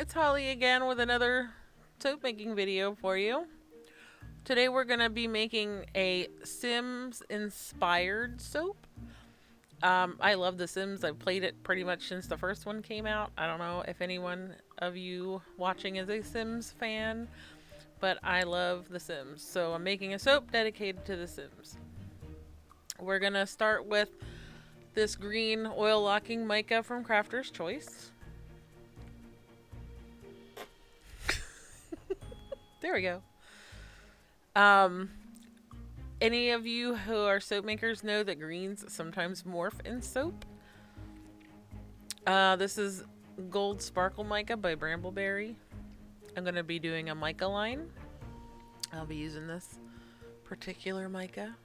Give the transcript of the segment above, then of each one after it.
it's Holly again with another soap making video for you. Today we're going to be making a Sims inspired soap. I love The Sims. I've played it pretty much since the first one came out. I don't know if anyone of you watching is a Sims fan, but I love The Sims. So I'm making a soap dedicated to The Sims. We're going to start with this green oil locking mica from Crafter's Choice. There we go. Any of you who are soap makers know that greens sometimes morph in soap. This is Gold Sparkle Mica by Brambleberry. I'm going to be doing a mica line. I'll be using this particular mica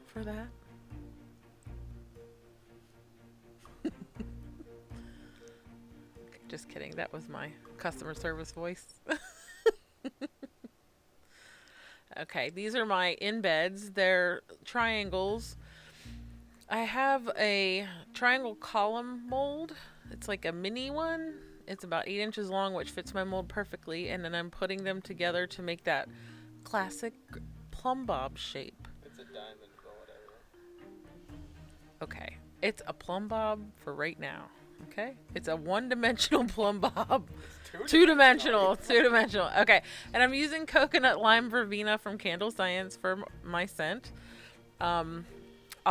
for that. Okay, just kidding. That was my customer service voice. Okay, these are my embeds. They're triangles. I have a triangle column mold. It's like a mini one. It's about 8 inches long, which fits my mold perfectly. And then I'm putting them together to make that classic plumb bob shape. It's a diamond or whatever. Okay, it's a plumb bob for right now. Okay, it's a one-dimensional plumb bob. Two-dimensional. Two-dimensional. Okay, and I'm using coconut lime verbena from Candle Science for my scent. I'll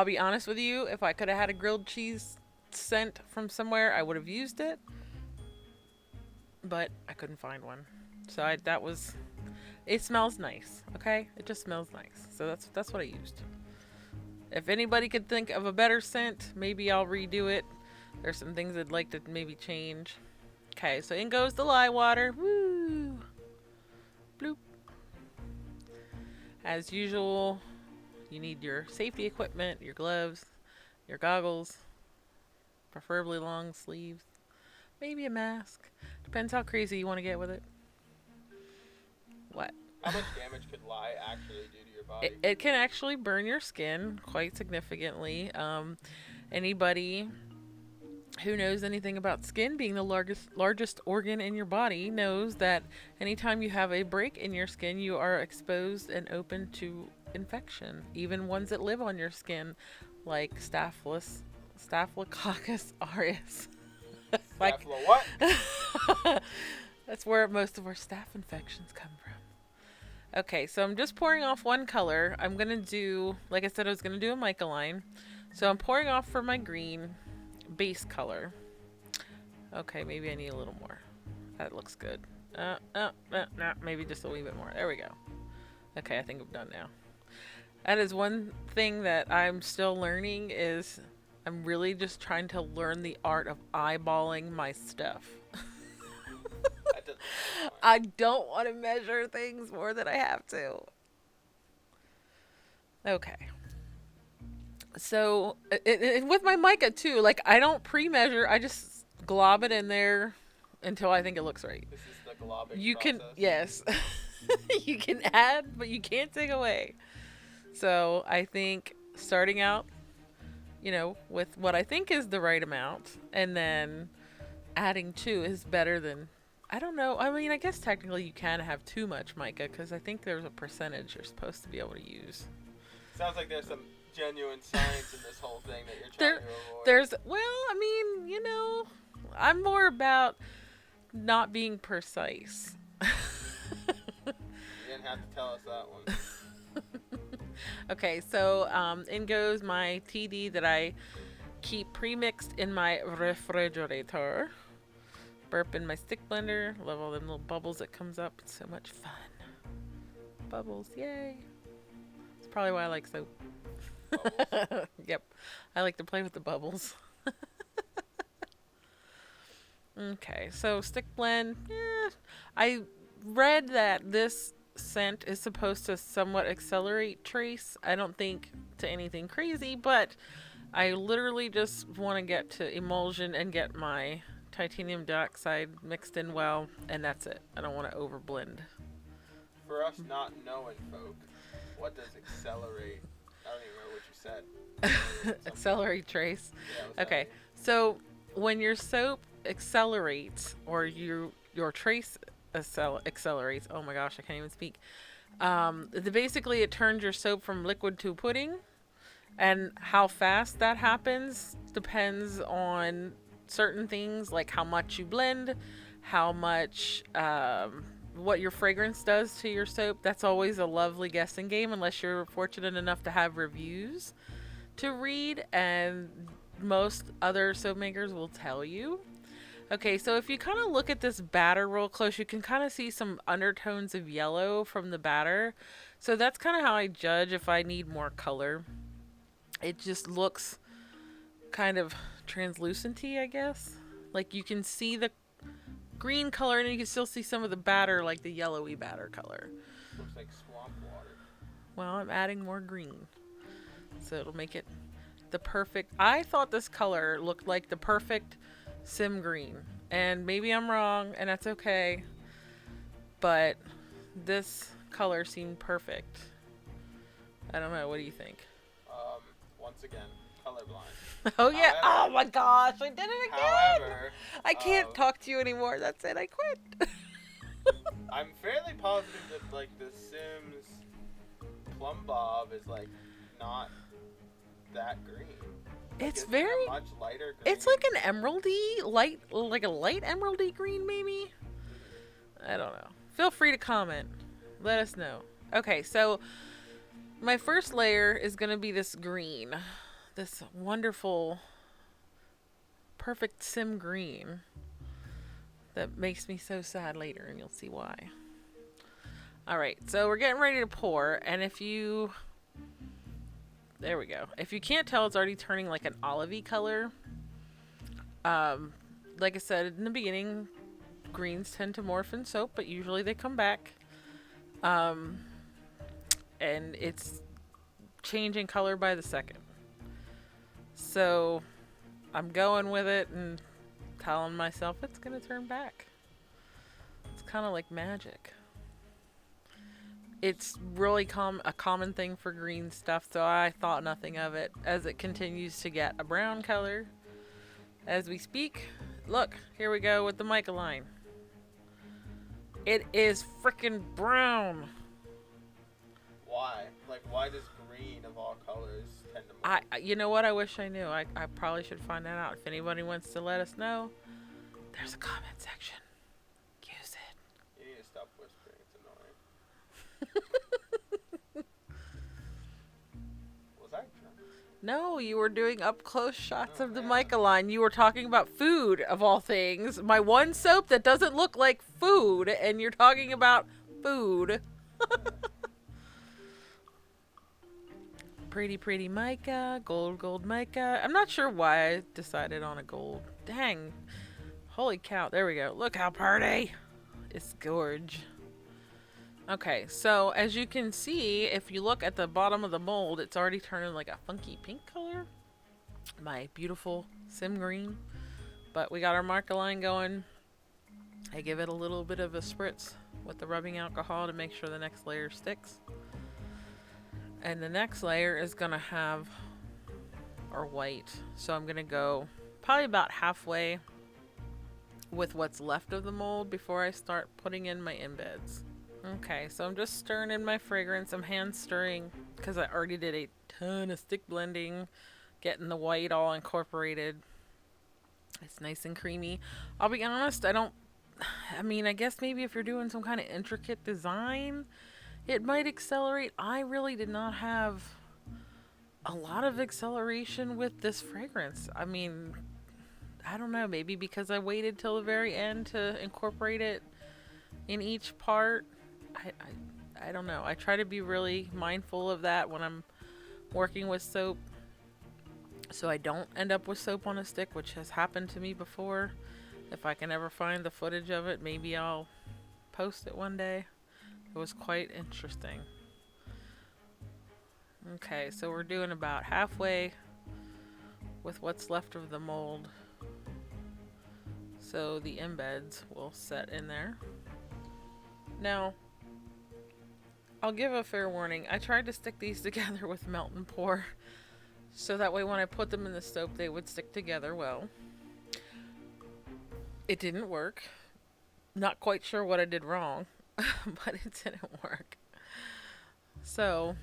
be honest with you, if I could have had a grilled cheese scent from somewhere, I would have used it, but I couldn't find one. So it smells nice. Okay, it just smells nice. So that's what I used. If anybody could think of a better scent, maybe I'll redo it. There's some things I'd like to maybe change. Okay, so in goes the lye water. Woo! Bloop. As usual, you need your safety equipment, your gloves, your goggles, preferably long sleeves, maybe a mask. Depends how crazy you want to get with it. What? How much damage could lye actually do to your body? It can actually burn your skin quite significantly. Anybody who knows anything about skin being the largest organ in your body knows that anytime you have a break in your skin, you are exposed and open to infection, even ones that live on your skin, like Staphylococcus aureus. Like what? That's where most of our staph infections come from. Okay, so I'm just pouring off one color. I'm going to do, like I said, I was going to do a mica line. So I'm pouring off for my green base color. Okay, maybe I need a little more. That looks good. Maybe just a wee bit more. There we go. Okay, I think I'm done now. That is one thing that I'm still learning is I'm really just trying to learn the art of eyeballing my stuff. I don't want to measure things more than I have to. Okay. So, and with my mica too, like I don't pre-measure, I just glob it in there until I think it looks right. This is the globbing You process. can, yes. You can add, but you can't take away. So I think starting out, with what I think is the right amount, and then adding to is better than, I don't know. I mean, I guess technically you can have too much mica because I think there's a percentage you're supposed to be able to use. Sounds like there's some genuine science in this whole thing that you're trying to avoid. I mean, I'm more about not being precise. You didn't have to tell us that one. Okay, so in goes my TD that I keep pre-mixed in my refrigerator. Burp in my stick blender. Love all them little bubbles that comes up. It's so much fun. Bubbles, yay. That's probably why I like soap. Yep, I like to play with the bubbles. Okay, so stick blend. I read that this scent is supposed to somewhat accelerate trace. I don't think to anything crazy, but I literally just want to get to emulsion and get my titanium dioxide mixed in well, and that's it. I don't want to overblend. For us not knowing folk, what does accelerate? I don't even know what you said. Accelerate trace. Yeah, Okay, so when your soap accelerates or your trace accelerates. Oh my gosh, I can't even speak. Basically, it turns your soap from liquid to pudding, and how fast that happens depends on certain things like how much you blend, how much what your fragrance does to your soap. That's always a lovely guessing game unless you're fortunate enough to have reviews to read, and most other soap makers will tell you. Okay, so if you kind of look at this batter real close, you can kind of see some undertones of yellow from the batter. So that's kind of how I judge if I need more color. It just looks kind of translucent-y, I guess. Like you can see the green color and you can still see some of the batter, like the yellowy batter color. Looks like swamp water. Well, I'm adding more green. So it'll make it the perfect... I thought this color looked like the perfect sim green. And maybe I'm wrong, and that's okay. But this color seemed perfect. I don't know. What do you think? Once again, colorblind. Oh, yeah. However, Oh, my gosh. I did it again. However, I can't talk to you anymore. That's it. I quit. I'm fairly positive that like the Sims plumb bob is like not that green. Like, It's isn't very... it much lighter green. It's like an emeraldy, light, like a light emeraldy green, maybe? I don't know. Feel free to comment. Let us know. Okay, so my first layer is going to be this green. This wonderful, perfect sim green that makes me so sad later, and you'll see why. Alright, so we're getting ready to pour, and if you... There we go. If you can't tell, it's already turning like an olivey color. Like I said in the beginning, greens tend to morph in soap, but usually they come back. And it's changing color by the second. So I'm going with it and telling myself it's going to turn back. It's kind of like magic. It's really a common thing for green stuff, so I thought nothing of it as it continues to get a brown color as we speak. Look, here we go with the mica line. It is freaking brown. Why? Like, why does green of all colors tend to... You know what? I wish I knew. I probably should find that out. If anybody wants to let us know, there's a comment section. Use it. You need to stop whispering. It's annoying. Was I drunk? No, you were doing up close shots of the mica line. You were talking about food, of all things. My one soap that doesn't look like food, and you're talking about food. Pretty, pretty mica. Gold, gold mica. I'm not sure why I decided on a gold. Dang. Holy cow. There we go. Look how pretty. It's gorge. Okay, so as you can see, if you look at the bottom of the mold, it's already turning like a funky pink color. My beautiful sim green. But we got our mica line going. I give it a little bit of a spritz with the rubbing alcohol to make sure the next layer sticks. And the next layer is going to have our white. So I'm going to go probably about halfway with what's left of the mold before I start putting in my embeds. Okay, so I'm just stirring in my fragrance. I'm hand stirring because I already did a ton of stick blending, getting the white all incorporated. It's nice and creamy. I'll be honest, I guess maybe if you're doing some kind of intricate design, it might accelerate. I really did not have a lot of acceleration with this fragrance. I mean, I don't know, maybe because I waited till the very end to incorporate it in each part. I don't know. I try to be really mindful of that when I'm working with soap, so I don't end up with soap on a stick, which has happened to me before. If I can ever find the footage of it, maybe I'll post it one day. It was quite interesting. Okay, so we're doing about halfway with what's left of the mold, so the embeds will set in there. Now, I'll give a fair warning. I tried to stick these together with melt and pour, so that way when I put them in the soap, they would stick together well. It didn't work. Not quite sure what I did wrong, but it didn't work. So,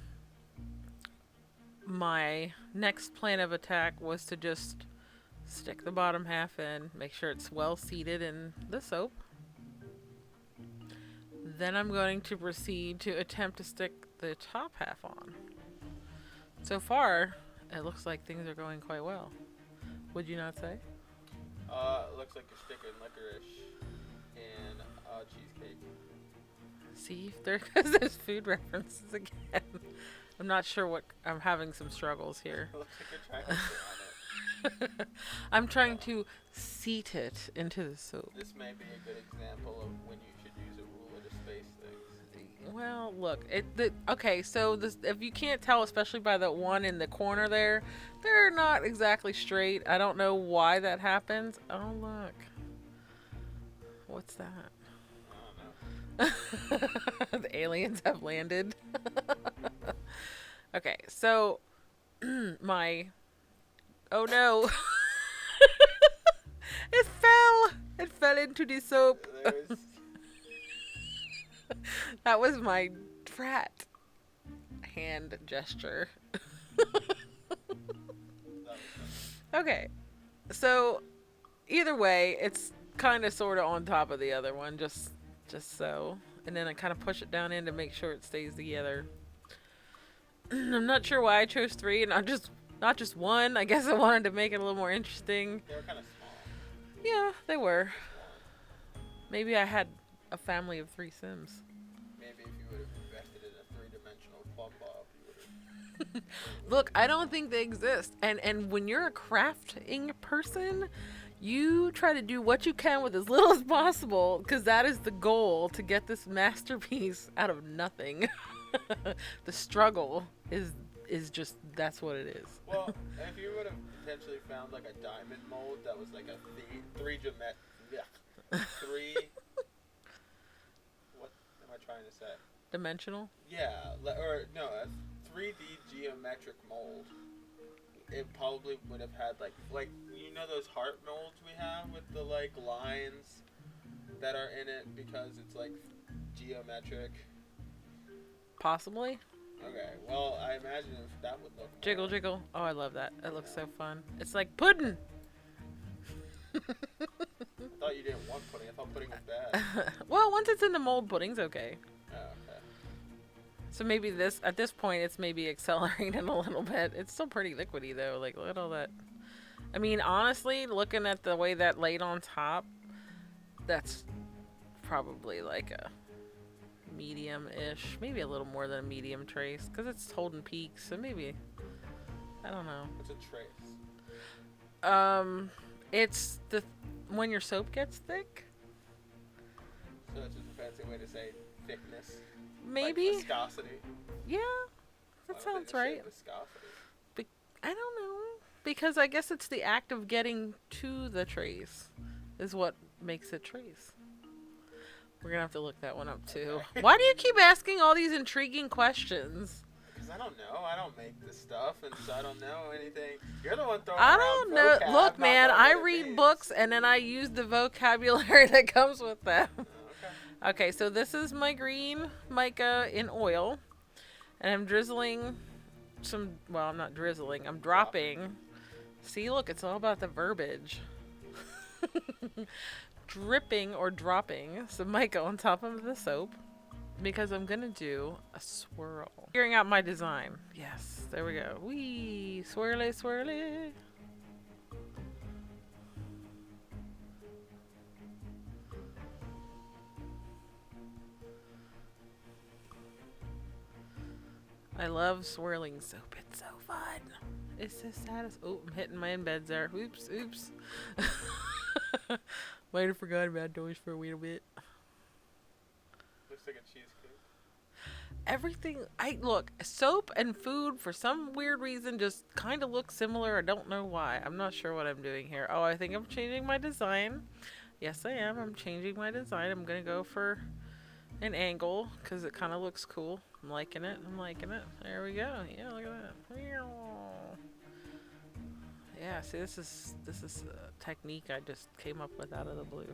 my next plan of attack was to just stick the bottom half in, make sure it's well seated in the soap. Then I'm going to proceed to attempt to stick the top half on. So far, it looks like things are going quite well. Would you not say? Looks like you're sticking licorice in cheesecake. See, there's food references again. I'm not sure what. I'm having some struggles here. Looks like you're trying to sit on it. I'm trying to seat it into the soup. This may be a good example of when you should use a ruler to space things. Well, look, okay, so this, if you can't tell, especially by the one in the corner there, they're not exactly straight. I don't know why that happens. Oh, look. What's that? I don't know. The aliens have landed. Okay, so my... Oh no. It fell! It fell into the soap. There's... That was my frat hand gesture. Okay, so either way, it's kind of sort of on top of the other one, just so. And then I kind of push it down in to make sure it stays together. I'm not sure why I chose 3 and not just 1. I guess I wanted to make it a little more interesting. They were kind of small. Yeah, they were. Maybe I had a family of 3 Sims. Maybe if you would have invested in a 3-dimensional plumb bob, you would have... Look, I don't think they exist. And when you're a crafting person, you try to do what you can with as little as possible, because that is the goal, to get this masterpiece out of nothing. The struggle is just, that's what it is. Well, if you would have potentially found like a diamond mold that was like a three what am I trying to say? Dimensional? Yeah, or no, a 3D geometric mold. It probably would have had like you know those heart molds we have with the like lines that are in it because it's like geometric. Possibly. Okay, well I imagine if that would look Jiggle, jiggle. Oh, I love that. It looks so fun. It's like pudding. I thought you didn't want pudding. I thought pudding was bad. Well, once it's in the mold, pudding's okay. Oh, okay. So maybe at this point, it's maybe accelerating a little bit. It's still pretty liquidy though. Like, look at all that. I mean, honestly, looking at the way that laid on top, that's probably like a medium-ish, maybe a little more than a medium trace, because it's holding peaks. So maybe, I don't know. What's a trace? It's when your soap gets thick. So it's just a fancy way to say thickness. Maybe. Like viscosity. Yeah, that sounds right. I don't know, because I guess it's the act of getting to the trace is what makes it trace. We're gonna have to look that one up too. Okay. Why do you keep asking all these intriguing questions? Because I don't know. I don't make this stuff, and so I don't know anything. You're the one throwing I around don't know. vocab, Look, not man, knowing I what it read means. books and then I use the vocabulary that comes with them. Okay. Okay, so this is my green mica in oil, and I'm drizzling some. Well, I'm not drizzling. I'm dropping. See, look, it's all about the verbiage. Dripping or dropping some mica on top of the soap because I'm gonna do a swirl. Figuring out my design. Yes, there we go. Wee, swirly, swirly. I love swirling soap. It's so fun. It's so satisfying. Oh, I'm hitting my embeds there. Oops, oops. Might have forgot about those for a little bit. Looks like a cheesecake. Everything, look, soap and food for some weird reason just kind of look similar. I don't know why. I'm not sure what I'm doing here. Oh, I think I'm changing my design. Yes, I am. I'm changing my design. I'm going to go for an angle because it kind of looks cool. I'm liking it. I'm liking it. There we go. Yeah, look at that. Yeah, see, this is a technique I just came up with out of the blue.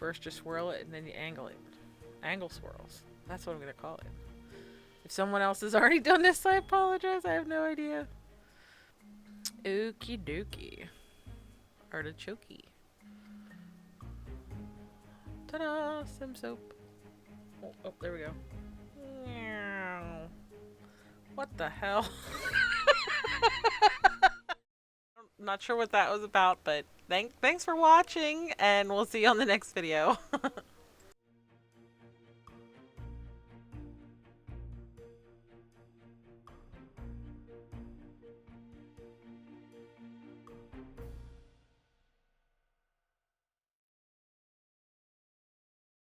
First you swirl it and then you angle it. Angle swirls. That's what I'm going to call it. If someone else has already done this, I apologize. I have no idea. Okie dokie. Artichoke. Ta-da! Sim soap. Oh, there we go. Meow. What the hell? I'm not sure what that was about, but thanks for watching, and we'll see you on the next video.